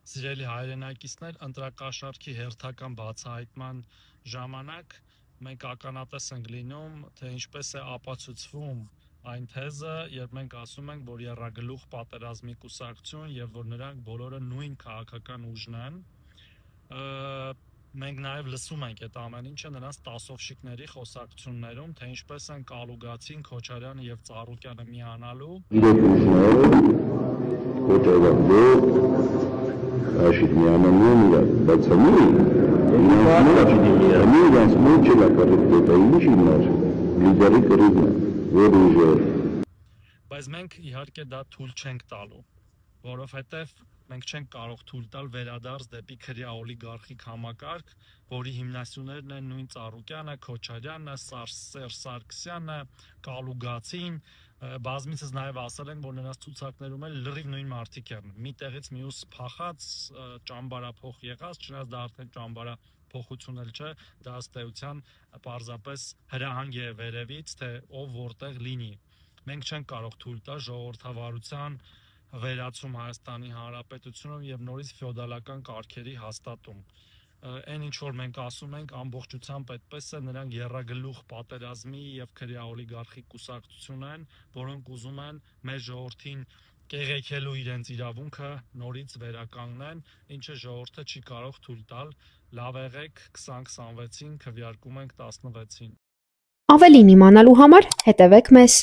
Սիրելի հայրենակիցներ, ընտրակաշառքի հերթական բացահայտման ժամանակ մենք ականատես ենք լինում, թե ինչպես է ապացուցվում այն թեզը, երբ մենք ասում ենք, որ եռագլուխ պատերազմի կուսակցություն եւ որ նրանք բոլորը նույն քաղաքական ուժն են, մենք նաև լսում ենք այդ ամեն ինչը նրանց տասովշիկների խոսակցություններում, թե ինչպես են Կալուգացին, Քոչարյանը եւ Ծառուկյանը միանալու Աշիտ միանալու իրար, բայց հմի իրանց մոտ չելա կռիվ ինչ իմար, լիդերի կռիվն է, որ ուժը։ Բայց մենք իհարկե դա թույլ չենք տալու, որովհետև մենք չենք կարող թույլ տալ վերադարձ դեպի քրյա օլիգարխիկ համակարգ, որի հիմնասյուներն են նույն Ծառուկյանը, Քոչարյանը, Սերժ Սարգսյանը, Կալուգացին, բազմիցս նաև ասել են, որ նրանց ցուցակներում էլ լրիվ նույն մարդիկ են, մի տեղից մյուս փախած, ճամբարափոխ եղած, չնայած դա արդեն ճամբարափոխություն էլ չէ, դա ըստ էության պարզապես հրահանգ է վերևից, թե ով որտեղ լինի։ Մենք չենք կարող թույլ տալ ժողովրդավարության վերացում Հայաստանի Հանրապետությունում եւ նորից ֆեոդալական կարգերի հաստատում։ Այն ինչ որ մենք ասում ենք ամբողջությամբ այդպես է, նրանք եռագլուխ պատերազմի եւ քրյա օլիգարխիկ կուսակցություն են, որոնք ուզում են մեր ժողովրդին կեղեքելու իրենց իրավունքը նորից վերականգնեն, ինչը ժողովուրդը չի կարող թույլ տալ։ Լավ եղեք 2026-ին քվեարկում ենք 16-ին։ Ավելին իմանալու համար հետևեք մեզ։